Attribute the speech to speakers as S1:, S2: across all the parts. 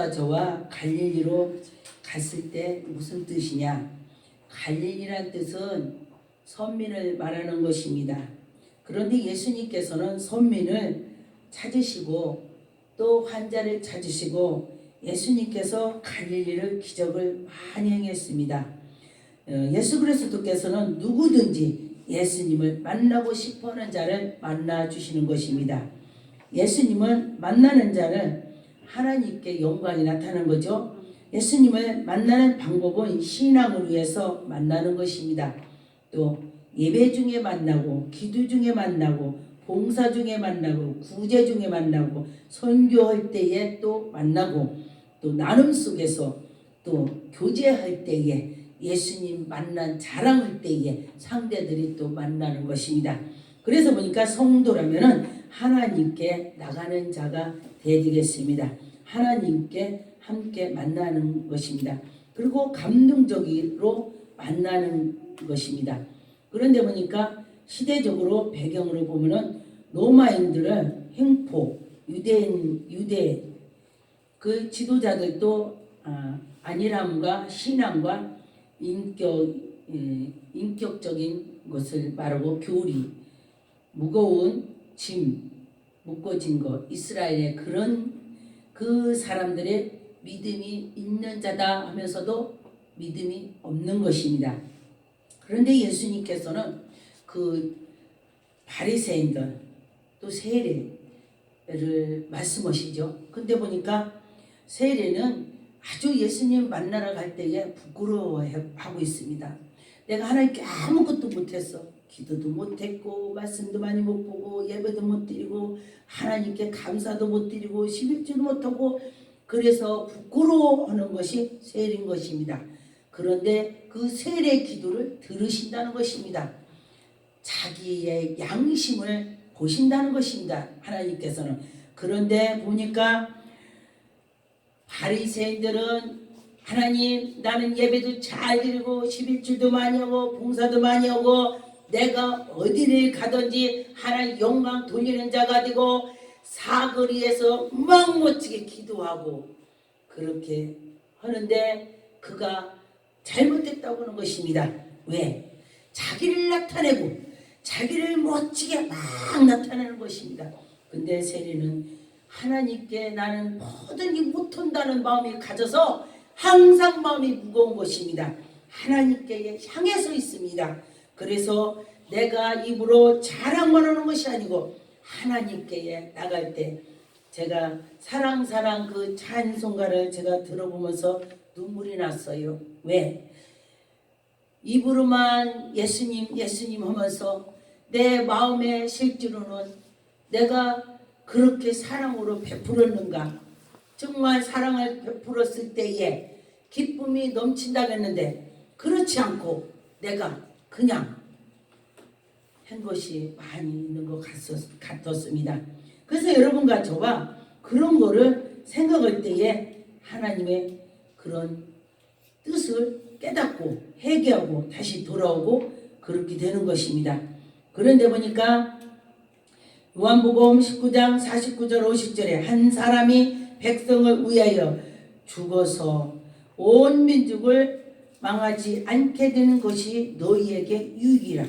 S1: 여러분과 저와 갈릴리로 갔을 때 무슨 뜻이냐? 갈릴리란 뜻은 선민을 말하는 것입니다. 그런데 예수님께서는 선민을 찾으시고 또 환자를 찾으시고 예수님께서 갈릴리를 기적을 많이 행했습니다. 예수 그리스도께서는 누구든지 예수님을 만나고 싶어하는 자를 만나 주시는 것입니다. 예수님은 만나는 자를 하나님께 영광이 나타나는 거죠. 예수님을 만나는 방법은 신앙을 위해서 만나는 것입니다. 또 예배 중에 만나고 기도 중에 만나고 봉사 중에 만나고 구제 중에 만나고 선교할 때에 또 만나고 또 나눔 속에서 또 교제할 때에 예수님 만난 자랑할 때에 상대들이 또 만나는 것입니다. 그래서 보니까 성도라면은 하나님께 나가는 자가 되겠습니다. 하나님께 함께 만나는 것입니다. 그리고 감동적으로 만나는 것입니다. 그런데 보니까 시대적으로 배경으로 보면은 로마인들을 횡포, 유대 그 지도자들도 안일함과 신앙과 인격적인 것을 말하고 교리, 무거운 짐, 묶어진 것, 이스라엘의 그런 그 사람들의 믿음이 있는 자다 하면서도 믿음이 없는 것입니다. 그런데 예수님께서는 그 바리새인들 또 세례를 말씀하시죠. 근데 보니까 세례는 아주 예수님 만나러 갈 때에 부끄러워하고 있습니다. 내가 하나님께 아무것도 못했어. 기도도 못했고 말씀도 많이 못 보고 예배도 못 드리고 하나님께 감사도 못 드리고 11주도 못하고 그래서 부끄러워하는 것이 세례인 것입니다. 그런데 그 세례 기도를 들으신다는 것입니다. 자기의 양심을 보신다는 것입니다. 하나님께서는. 그런데 보니까 바리새인들은 하나님 나는 예배도 잘 드리고 11주도 많이 하고 봉사도 많이 하고 내가 어디를 가든지 하나님 영광 돌리는 자가 되고 사거리에서 막못지게 기도하고 그렇게 하는데 그가 잘못됐다고 하는 것입니다. 왜? 자기를 나타내고 자기를 멋지게 막 나타내는 것입니다. 근데 세례는 하나님께 나는 모든 게 못한다는 마음이 가져서 항상 마음이 무거운 것입니다. 하나님께 향해서 있습니다. 그래서 내가 입으로 자랑만 하는 것이 아니고 하나님께 나갈 때 제가 사랑 그 찬송가를 제가 들어보면서 눈물이 났어요. 왜? 입으로만 예수님 하면서 내 마음의 실제로는 내가 그렇게 사랑으로 베풀었는가? 정말 사랑을 베풀었을 때에 기쁨이 넘친다고 했는데 그렇지 않고 내가 그냥 한 것이 많이 있는 것 같았습니다. 그래서 여러분과 저와 그런 거를 생각할 때에 하나님의 그런 뜻을 깨닫고 회개하고 다시 돌아오고 그렇게 되는 것입니다. 그런데 보니까 요한복음 19장 49절 50절에 한 사람이 백성을 위하여 죽어서 온 민족을 망하지 않게 되는 것이 너희에게 유익이라.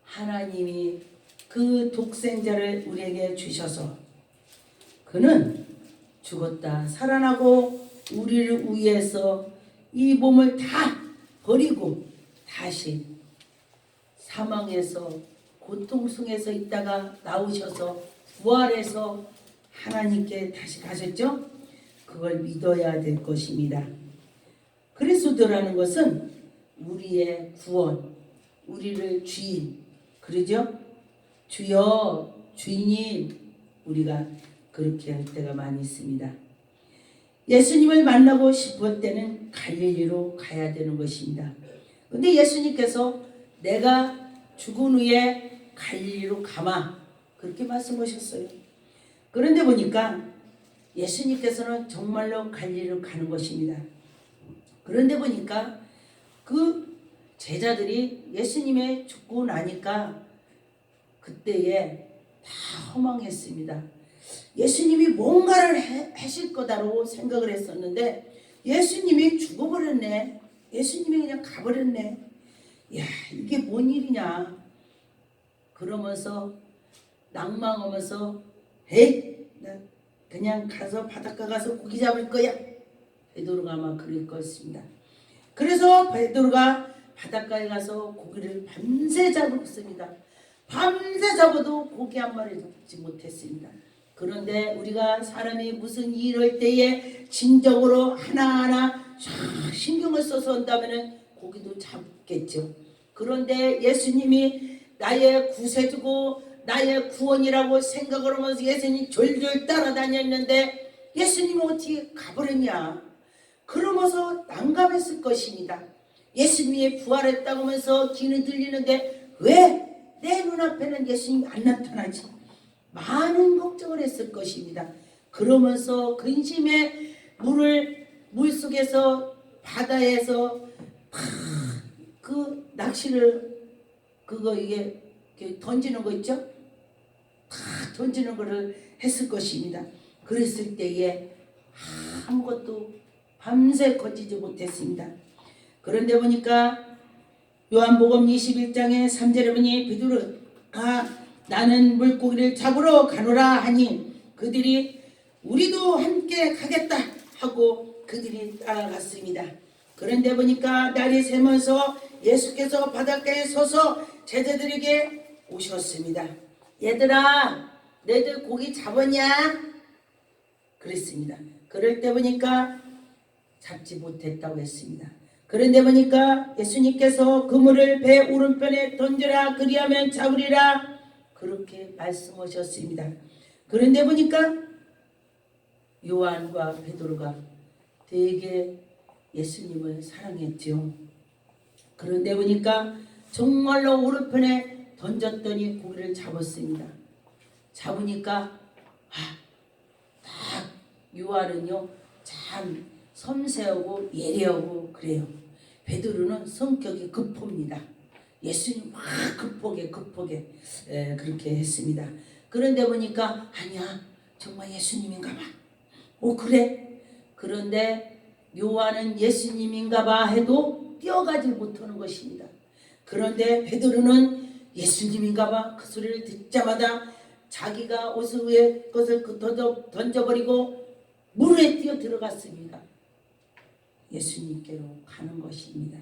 S1: 하나님이 그 독생자를 우리에게 주셔서 그는 죽었다 살아나고 우리를 위해서 이 몸을 다 버리고 다시 사망에서 고통 속에서 있다가 나오셔서 부활해서 하나님께 다시 가셨죠? 그걸 믿어야 될 것입니다. 그리스도라는 것은 우리의 구원, 우리를 주인, 그러죠? 주여, 주인님, 우리가 그렇게 할 때가 많이 있습니다. 예수님을 만나고 싶을 때는 갈릴리로 가야 되는 것입니다. 근데 예수님께서 내가 죽은 후에 갈릴리로 가마 그렇게 말씀하셨어요. 그런데 보니까 예수님께서는 정말로 갈릴리로 가는 것입니다. 그런데 보니까 그 제자들이 예수님의 죽고 나니까 그때에 다 허망했습니다. 예수님이 뭔가를 하실 거다라고 생각을 했었는데 예수님이 죽어버렸네. 예수님이 그냥 가버렸네. 야, 이게 뭔 일이냐. 그러면서 낭망하면서 에이, 나 그냥 가서 바닷가 가서 고기 잡을 거야. 베드로가 아마 그럴 것입니다. 그래서 베드로가 바닷가에 가서 고기를 밤새 잡았습니다. 밤새 잡아도 고기 한 마리 잡지 못했습니다. 그런데 우리가 사람이 무슨 일을 때에 진정으로 하나하나 신경을 써서 한다면 고기도 잡겠죠. 그런데 예수님이 나의 구세주고 나의 구원이라고 생각을 하면서 예수님이 졸졸 따라다녔는데 예수님이 어떻게 가버렸냐. 그러면서 난감했을 것입니다. 예수님이 부활했다고 하면서 귀는 들리는데 왜 내 눈앞에는 예수님이 안 나타나지? 많은 걱정을 했을 것입니다. 그러면서 근심의 물속에서 바다에서 그 낚시를 이게 던지는 거 있죠? 다 던지는 거를 했을 것입니다. 그랬을 때에 아무것도 밤새 거치지 못했습니다. 그런데 보니까 요한복음 21장의 3절에 보니 베드로가 나는 물고기를 잡으러 가노라 하니 그들이 우리도 함께 가겠다 하고 그들이 따라갔습니다. 그런데 보니까 날이 새면서 예수께서 바닷가에 서서 제자들에게 오셨습니다. 얘들아, 너희들 고기 잡았냐? 그랬습니다. 그럴 때 보니까 잡지 못했다고 했습니다. 그런데 보니까 예수님께서 그물을 배 오른편에 던져라 그리하면 잡으리라 그렇게 말씀하셨습니다. 그런데 보니까 요한과 베드로가 되게 예수님을 사랑했죠. 그런데 보니까 정말로 오른편에 던졌더니 고기를 잡았습니다. 잡으니까 딱 요한은요 참 섬세하고 예리하고 그래요. 베드로는 성격이 급합니다. 예수님 막 급하게 그렇게 했습니다. 그런데 보니까 아니야 정말 예수님인가 봐. 오 그래? 그런데 요한은 예수님인가 봐 해도 뛰어가지 못하는 것입니다. 그런데 베드로는 예수님인가 봐 그 소리를 듣자마자 자기가 옷을 위에 것을 던져버리고 물에 뛰어 들어갔습니다. 예수님께로 가는 것입니다.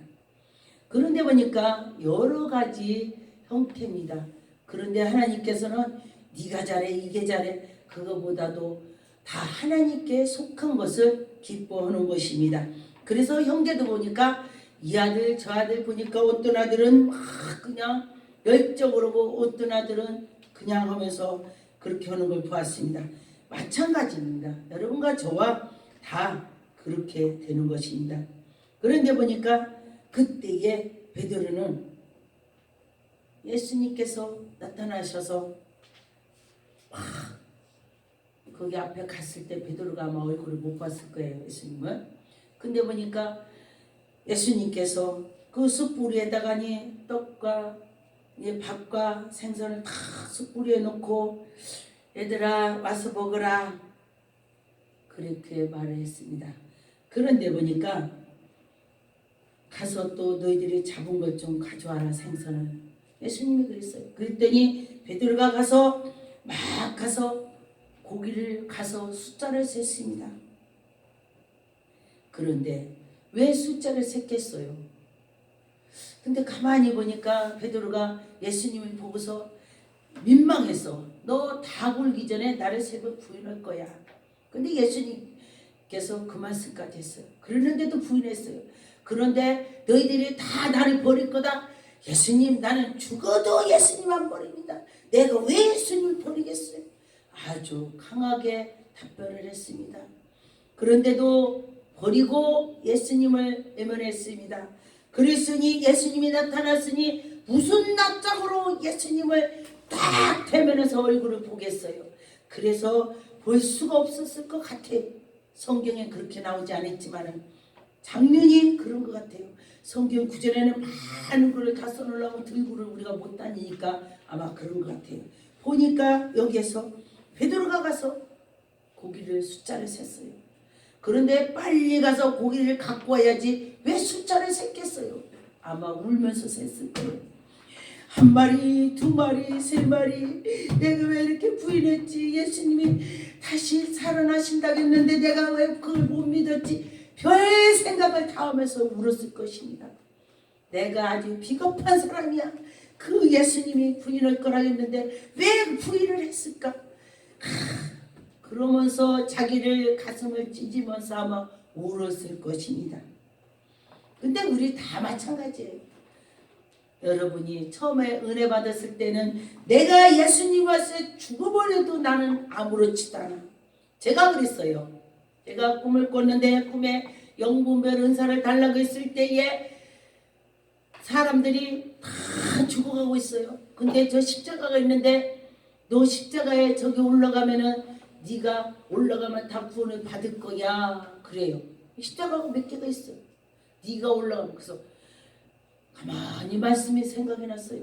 S1: 그런데 보니까 여러 가지 형태입니다. 그런데 하나님께서는 네가 잘해 이게 잘해 그거보다도 다 하나님께 속한 것을 기뻐하는 것입니다. 그래서 형제도 보니까 이 아들 저 아들 보니까 어떤 아들은 막 그냥 열정으로 하고 어떤 아들은 그냥 하면서 그렇게 하는 걸 보았습니다. 마찬가지입니다. 여러분과 저와 다 그렇게 되는 것입니다. 그런데 보니까 그때에 베드로는 예수님께서 나타나셔서 거기 앞에 갔을 때 베드로가 아마 얼굴을 못 봤을 거예요. 예수님은. 근데 보니까 예수님께서 그 숯불에다가니 떡과 밥과 생선을 다 숯불에 놓고 얘들아 와서 먹으라 그렇게 말을 했습니다. 그런데 보니까 가서 또 너희들이 잡은 것 좀 가져와라 생선을 예수님이 그랬어요. 그랬더니 베드로가 가서 고기를 가서 숫자를 셌습니다. 그런데 왜 숫자를 셌겠어요? 근데 가만히 보니까 베드로가 예수님을 보고서 민망해서 너 다 굴기 전에 나를 세 번 부인할 거야. 근데 예수님께서 그 말씀까지 했어요. 그러는데도 부인했어요. 그런데 너희들이 다 나를 버릴 거다. 예수님 나는 죽어도 예수님 안 버립니다. 내가 왜 예수님을 버리겠어요? 아주 강하게 답변을 했습니다. 그런데도 버리고 예수님을 외면했습니다. 그랬으니 예수님이 나타났으니 무슨 낯짝으로 예수님을 딱 대면해서 얼굴을 보겠어요. 그래서 볼 수가 없었을 것 같아요. 성경에 그렇게 나오지 않았지만 장면이 그런 것 같아요. 성경 구절에는 많은 글을 다 써놓으려고 들고를 우리가 못 다니니까 아마 그런 것 같아요. 보니까 여기에서 베드로가 가서 고기를 숫자를 셌어요. 그런데 빨리 가서 고기를 갖고 와야지 왜 숫자를 셌겠어요? 아마 울면서 셌을 거예요. 한 마리, 두 마리, 세 마리. 내가 왜 이렇게 부인했지? 예수님이 다시 살아나신다고 했는데 내가 왜 그걸 못 믿었지? 별 생각을 다 하면서 울었을 것입니다. 내가 아주 비겁한 사람이야. 그 예수님이 부인할 거라 했는데 왜 부인을 했을까? 그러면서 자기를 가슴을 찢으면서 아마 울었을 것입니다. 근데 우리 다 마찬가지예요. 여러분이 처음에 은혜 받았을 때는 내가 예수님 와서 죽어버려도 나는 아무렇지도 않아. 제가 그랬어요. 제가 꿈을 꿨는데 꿈에 영분별 은사를 달라고 했을 때에 사람들이 다 죽어가고 있어요. 근데 저 십자가가 있는데 너 십자가에 저기 올라가면은 네가 올라가면 다 구원을 받을 거야. 그래요. 십자가가 몇 개가 있어. 네가 올라가면. 그래서 가만히 말씀이 생각이 났어요.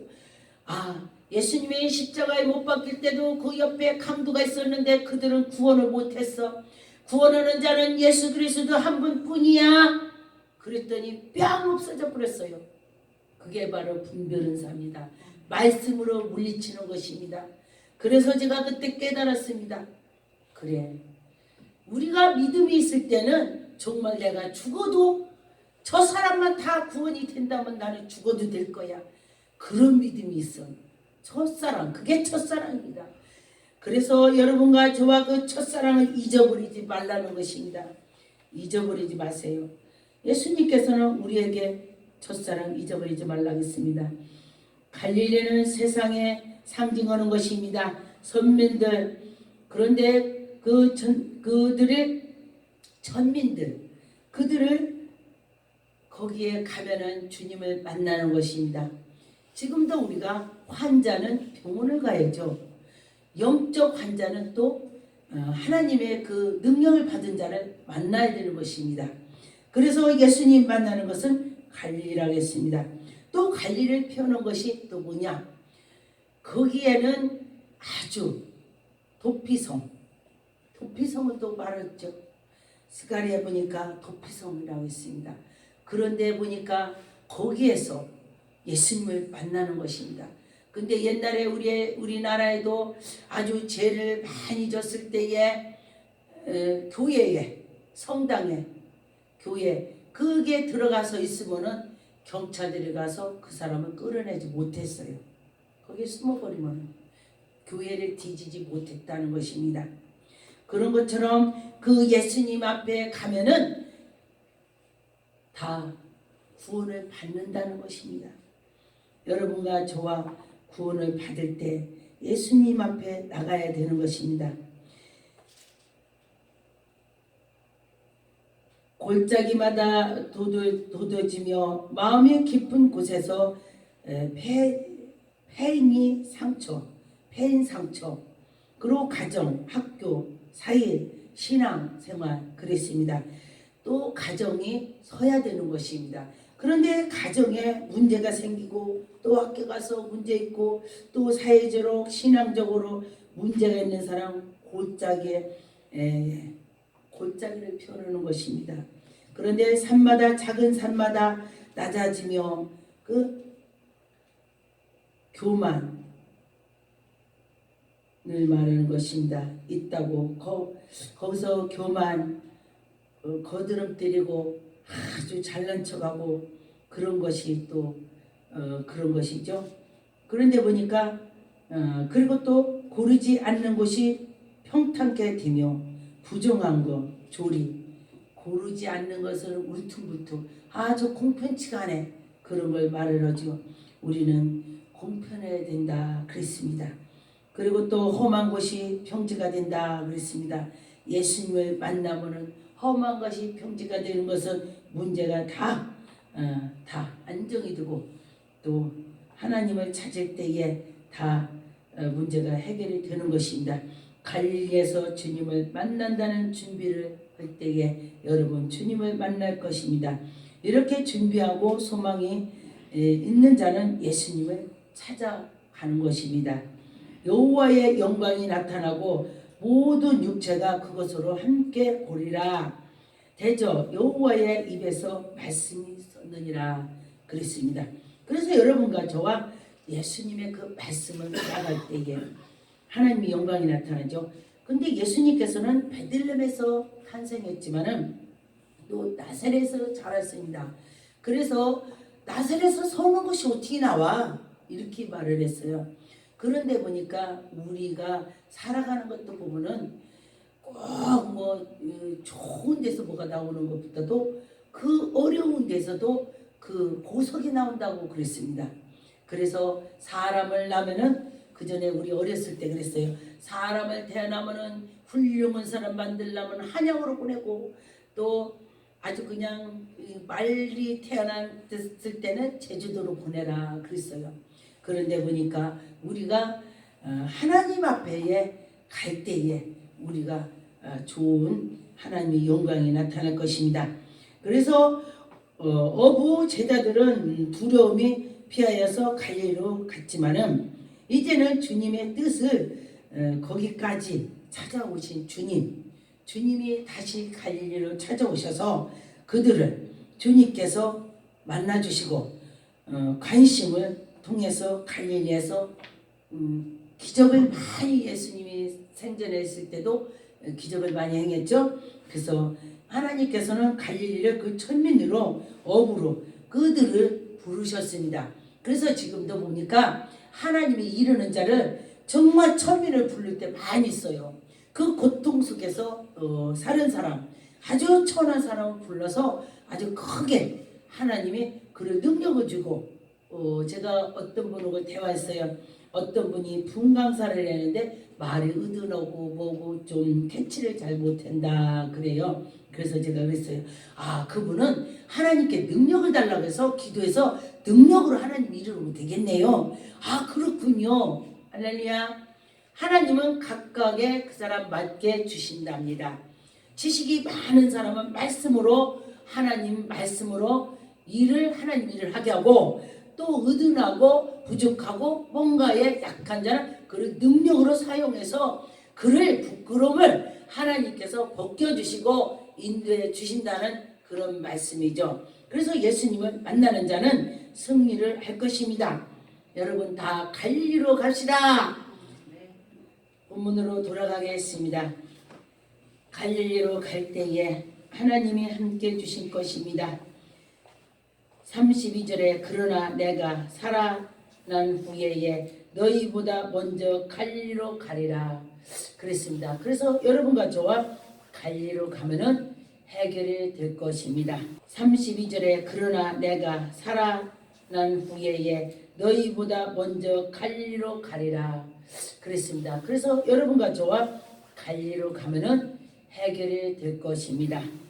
S1: 아, 예수님의 십자가에 못 박힐 때도 그 옆에 강도가 있었는데 그들은 구원을 못했어. 구원하는 자는 예수 그리스도 한 분뿐이야. 그랬더니 뺨 없어져 버렸어요. 그게 바로 분별은사입니다. 말씀으로 물리치는 것입니다. 그래서 제가 그때 깨달았습니다. 그래, 우리가 믿음이 있을 때는 정말 내가 죽어도 저 사람만 다 구원이 된다면 나는 죽어도 될 거야. 그런 믿음이 있어. 첫사랑, 그게 첫사랑입니다. 그래서 여러분과 저와 그 첫사랑을 잊어버리지 말라는 것입니다. 잊어버리지 마세요. 예수님께서는 우리에게 첫사랑 잊어버리지 말라고 했습니다. 갈릴리는 세상에 상징하는 것입니다. 선민들, 그런데 그들의 천민들, 그들을 거기에 가면은 주님을 만나는 것입니다. 지금도 우리가 환자는 병원을 가야죠. 영적 환자는 또 하나님의 그 능력을 받은 자를 만나야 되는 것입니다. 그래서 예수님 만나는 것은 갈릴리라고 했습니다. 또 갈릴리를 표현한 것이 또 뭐냐? 거기에는 아주 도피성, 도피성을 또 말했죠. 스가랴에 보니까 도피성이라고 했습니다. 그런데 보니까 거기에서 예수님을 만나는 것입니다. 근데 옛날에 우리나라에도 아주 죄를 많이 졌을 때에 교회에, 성당에, 교회 그게 들어가서 있으면은 경찰들이 가서 그 사람을 끌어내지 못했어요. 거기에 숨어버리면 교회를 뒤지지 못했다는 것입니다. 그런 것처럼 그 예수님 앞에 가면은 다 구원을 받는다는 것입니다. 여러분과 저와 구원을 받을 때 예수님 앞에 나가야 되는 것입니다. 골짜기마다 도도지며 마음의 깊은 곳에서 폐인 상처, 그리고 가정, 학교, 사일, 신앙생활 그랬습니다. 또 가정이 서야 되는 것입니다. 그런데 가정에 문제가 생기고 또 학교 가서 문제 있고 또 사회적으로 신앙적으로 문제가 있는 사람 골짜기를 표현하는 것입니다. 그런데 산마다 작은 산마다 낮아지며 그 교만을 말하는 것입니다. 있다고 거기서 교만 거드름 때리고 아주 잘난 척하고 그런 것이 또 그런 것이죠. 그런데 보니까 그리고 또 고르지 않는 곳이 평탄케 되며 부정한 것, 조리, 고르지 않는 것을 울퉁불퉁 저 공편치가 않네 그런 걸 말을 하죠. 우리는 공편해야 된다 그랬습니다. 그리고 또 험한 것이 평지가 된다 그랬습니다. 예수님을 만나면은 험한 것이 평지가 되는 것은 문제가 다 안정이 되고 또 하나님을 찾을 때에 다 문제가 해결이 되는 것입니다. 갈릴리에서 주님을 만난다는 준비를 할 때에 여러분 주님을 만날 것입니다. 이렇게 준비하고 소망이 있는 자는 예수님을 찾아가는 것입니다. 여호와의 영광이 나타나고 모든 육체가 그것으로 함께 보리라. 대저 여호와의 입에서 말씀이 섰느니라 그랬습니다. 그래서 여러분과 저와 예수님의 그 말씀을 나갈 때에 하나님의 영광이 나타나죠. 근데 예수님께서는 베들레헴에서 탄생했지만은 또 나사렛에서 자랐습니다. 그래서 나사렛에서 서는 것이 어떻게 나와? 이렇게 말을 했어요. 그런데 보니까 우리가 살아가는 것도 보면은 꼭 뭐 좋은 데서 뭐가 나오는 것보다도 그 어려운 데서도 그 보석이 나온다고 그랬습니다. 그래서 사람을 낳으면은 그 전에 우리 어렸을 때 그랬어요. 사람을 태어나면은 훌륭한 사람 만들려면 한양으로 보내고 또 아주 그냥 말이 태어났을 때는 제주도로 보내라 그랬어요. 그런데 보니까 우리가 하나님 앞에 갈 때에 우리가 좋은 하나님의 영광이 나타날 것입니다. 그래서 어부 제자들은 두려움이 피하여서 갈릴리로 갔지만은 이제는 주님의 뜻을 거기까지 찾아오신 주님이 다시 갈릴리로 찾아오셔서 그들을 주님께서 만나주시고 관심을 통해서 갈릴리에서 기적을 많이 예수님이 생전했을 때도 기적을 많이 행했죠. 그래서 하나님께서는 갈릴리를 그 천민으로 어부로 그들을 부르셨습니다. 그래서 지금도 보니까 하나님이 이르는 자를 정말 천민을 부를 때 많이 있어요. 그 고통 속에서 사는 사람, 아주 천한 사람을 불러서 아주 크게 하나님이 그를 능력을 주고 제가 어떤 분하고 대화했어요. 어떤 분이 분강사를 했는데 말이 으드러고 뭐고 좀 캐치를 잘 못한다 그래요. 그래서 제가 그랬어요. 그분은 하나님께 능력을 달라고 해서 기도해서 능력으로 하나님 이루면 되겠네요. 그렇군요. 할렐루야. 하나님은 각각의 그 사람 맞게 주신답니다. 지식이 많은 사람은 하나님 말씀으로 하나님 일을 하게 하고 또 의둔하고 부족하고 뭔가에 약한 자는 그를 능력으로 사용해서 그를 부끄러움을 하나님께서 벗겨주시고 인도해 주신다는 그런 말씀이죠. 그래서 예수님을 만나는 자는 승리를 할 것입니다. 여러분 다 갈릴리로 갑시다. 본문으로 돌아가겠습니다. 갈릴리로 갈 때에 하나님이 함께 주신 것입니다. 32절에 그러나 내가 살아난 후에 너희보다 먼저 갈릴리로 가리라 그랬습니다. 그래서 여러분과 저와 갈릴리로 가면은 해결이 될 것입니다. 32절에 그러나 내가 살아난 후에 너희보다 먼저 갈릴리로 가리라 그랬습니다. 그래서 여러분과 저와 갈릴리로 가면은 해결이 될 것입니다.